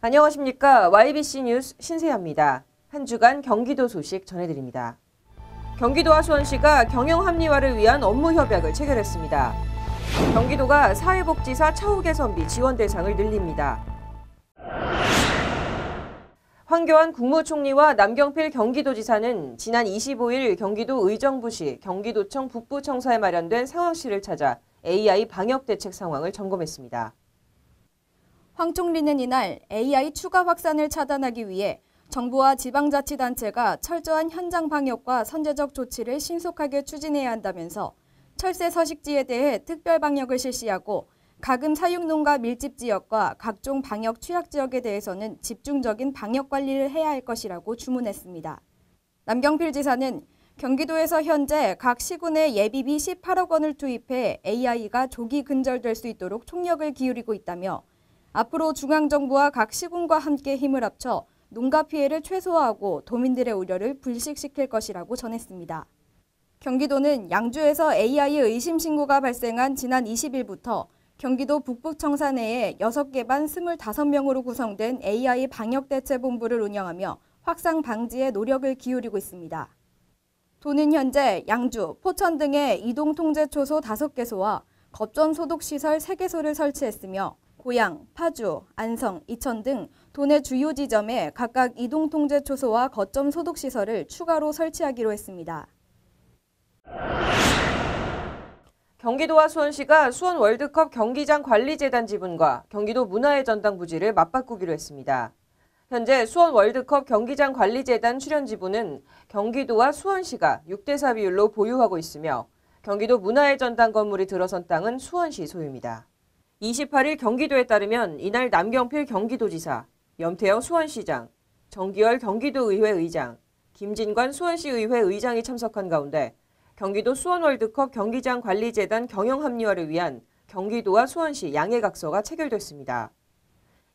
안녕하십니까. YBC 뉴스 신세아입니다. 한 주간 경기도 소식 전해드립니다. 경기도와 수원시가 경영 합리화를 위한 업무 협약을 체결했습니다. 경기도가 사회복지사 처우 개선비 지원 대상을 늘립니다. 황교안 국무총리와 남경필 경기도지사는 지난 25일 경기도 의정부시 경기도청 북부청사에 마련된 상황실을 찾아 AI 방역 대책 상황을 점검했습니다. 황 총리는 이날 AI 추가 확산을 차단하기 위해 정부와 지방자치단체가 철저한 현장 방역과 선제적 조치를 신속하게 추진해야 한다면서 철새 서식지에 대해 특별 방역을 실시하고 가금 사육농가 밀집 지역과 각종 방역 취약 지역에 대해서는 집중적인 방역 관리를 해야 할 것이라고 주문했습니다. 남경필 지사는 경기도에서 현재 각 시군에 예비비 18억 원을 투입해 AI가 조기 근절될 수 있도록 총력을 기울이고 있다며 앞으로 중앙정부와 각 시군과 함께 힘을 합쳐 농가 피해를 최소화하고 도민들의 우려를 불식시킬 것이라고 전했습니다. 경기도는 양주에서 AI의 의심 신고가 발생한 지난 20일부터 경기도 북부청사 내에 6개 반 25명으로 구성된 AI 방역대체본부를 운영하며 확산 방지에 노력을 기울이고 있습니다. 도는 현재 양주, 포천 등의 이동통제초소 5개소와 겁전소독시설 3개소를 설치했으며 고양, 파주, 안성, 이천 등 도내 주요 지점에 각각 이동통제초소와 거점 소독시설을 추가로 설치하기로 했습니다. 경기도와 수원시가 수원 월드컵 경기장 관리재단 지분과 경기도 문화의 전당 부지를 맞바꾸기로 했습니다. 현재 수원 월드컵 경기장 관리재단 출연 지분은 경기도와 수원시가 6대4 비율로 보유하고 있으며 경기도 문화의 전당 건물이 들어선 땅은 수원시 소유입니다. 28일 경기도에 따르면 이날 남경필 경기도지사, 염태영 수원시장, 정기열 경기도의회 의장, 김진관 수원시의회 의장이 참석한 가운데 경기도 수원 월드컵 경기장 관리재단 경영 합리화를 위한 경기도와 수원시 양해각서가 체결됐습니다.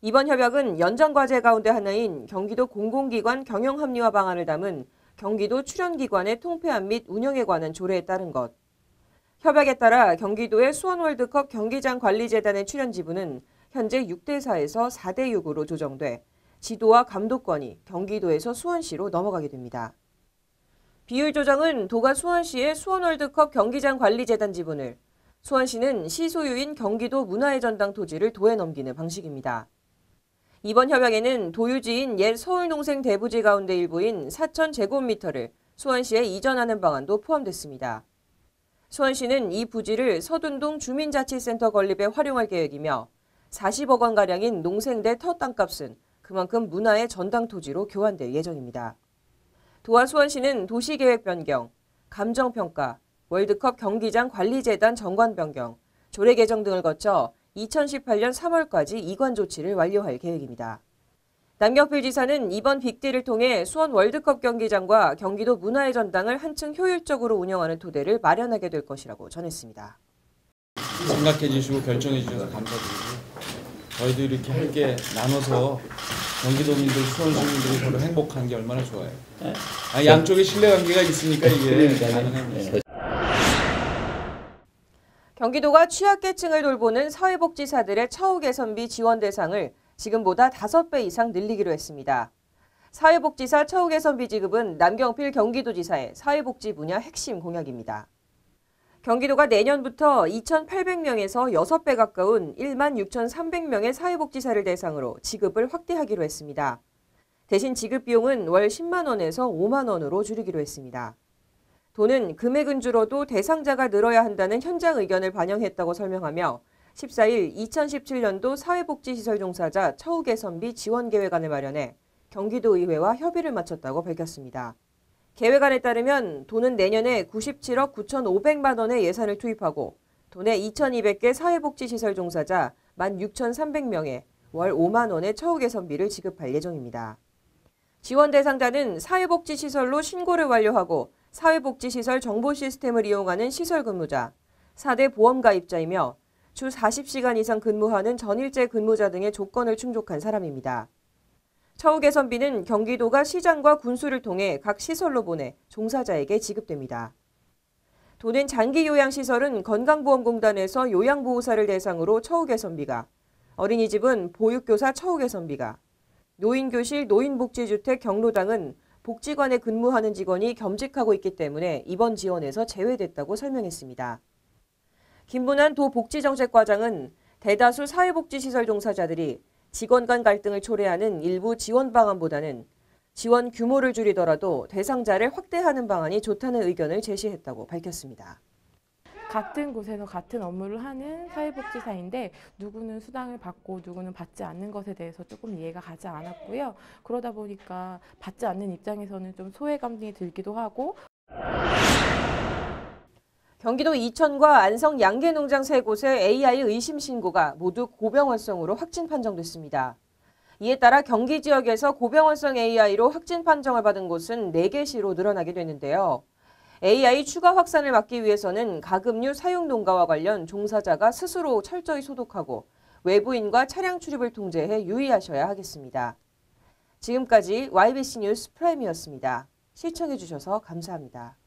이번 협약은 연장과제 가운데 하나인 경기도 공공기관 경영 합리화 방안을 담은 경기도 출연기관의 통폐합 및 운영에 관한 조례에 따른 것. 협약에 따라 경기도의 수원 월드컵 경기장 관리재단의 출연 지분은 현재 6대4에서 4대6으로 조정돼 지도와 감독권이 경기도에서 수원시로 넘어가게 됩니다. 비율 조정은 도가 수원시의 수원 월드컵 경기장 관리재단 지분을, 수원시는 시 소유인 경기도 문화의 전당 토지를 도에 넘기는 방식입니다. 이번 협약에는 도유지인 옛 서울농생 대부지 가운데 일부인 4,000제곱미터를 수원시에 이전하는 방안도 포함됐습니다. 수원시는 이 부지를 서둔동 주민자치센터 건립에 활용할 계획이며 40억 원가량인 농생대 터 땅값은 그만큼 문화의 전당 토지로 교환될 예정입니다. 도와 수원시는 도시계획 변경, 감정평가, 월드컵 경기장 관리재단 정관 변경, 조례 개정 등을 거쳐 2018년 3월까지 이관 조치를 완료할 계획입니다. 남경필 지사는 이번 빅딜을 통해 수원 월드컵 경기장과 경기도 문화의 전당을 한층 효율적으로 운영하는 토대를 마련하게 될 것이라고 전했습니다. 생각해 주시고 결정해 주셔서 감사드리고 저희도 이렇게 함께 나눠서 경기도민들, 수원 시민들이 서로 행복한 게 얼마나 좋아요. 양쪽에 신뢰관계가 있으니까 이게 가능합니다. 경기도가 취약계층을 돌보는 사회복지사들의 처우 개선비 지원 대상을 지금보다 5배 이상 늘리기로 했습니다. 사회복지사 처우 개선비 지급은 남경필 경기도지사의 사회복지 분야 핵심 공약입니다. 경기도가 내년부터 2,800명에서 6배 가까운 16,300명의 사회복지사를 대상으로 지급을 확대하기로 했습니다. 대신 지급 비용은 월 10만 원에서 5만 원으로 줄이기로 했습니다. 도는 금액은 줄어도 대상자가 늘어야 한다는 현장 의견을 반영했다고 설명하며 14일 2017년도 사회복지시설 종사자 처우 개선비 지원 계획안을 마련해 경기도의회와 협의를 마쳤다고 밝혔습니다. 계획안에 따르면 도는 내년에 97억 9,500만 원의 예산을 투입하고 도내 2,200개 사회복지시설 종사자 16,300명에 월 5만 원의 처우 개선비를 지급할 예정입니다. 지원 대상자는 사회복지시설로 신고를 완료하고 사회복지시설 정보 시스템을 이용하는 시설 근무자, 4대 보험 가입자이며 주 40시간 이상 근무하는 전일제 근무자 등의 조건을 충족한 사람입니다. 처우 개선비는 경기도가 시장과 군수를 통해 각 시설로 보내 종사자에게 지급됩니다. 도는 장기요양시설은 건강보험공단에서 요양보호사를 대상으로 처우 개선비가, 어린이집은 보육교사 처우 개선비가, 노인교실, 노인복지주택, 경로당은 복지관에 근무하는 직원이 겸직하고 있기 때문에 이번 지원에서 제외됐다고 설명했습니다. 김분한 도복지정책과장은 대다수 사회복지시설 종사자들이 직원 간 갈등을 초래하는 일부 지원 방안보다는 지원 규모를 줄이더라도 대상자를 확대하는 방안이 좋다는 의견을 제시했다고 밝혔습니다. 같은 곳에서 같은 업무를 하는 사회복지사인데 누구는 수당을 받고 누구는 받지 않는 것에 대해서 조금 이해가 가지 않았고요. 그러다 보니까 받지 않는 입장에서는 좀 소외감이 들기도 하고. 경기도 이천과 안성 양계농장 세 곳의 AI 의심 신고가 모두 고병원성으로 확진 판정됐습니다. 이에 따라 경기 지역에서 고병원성 AI로 확진 판정을 받은 곳은 4개시로 늘어나게 됐는데요. AI 추가 확산을 막기 위해서는 가금류 사용 농가와 관련 종사자가 스스로 철저히 소독하고 외부인과 차량 출입을 통제해 유의하셔야 하겠습니다. 지금까지 YBC 뉴스 프라임이었습니다. 시청해주셔서 감사합니다.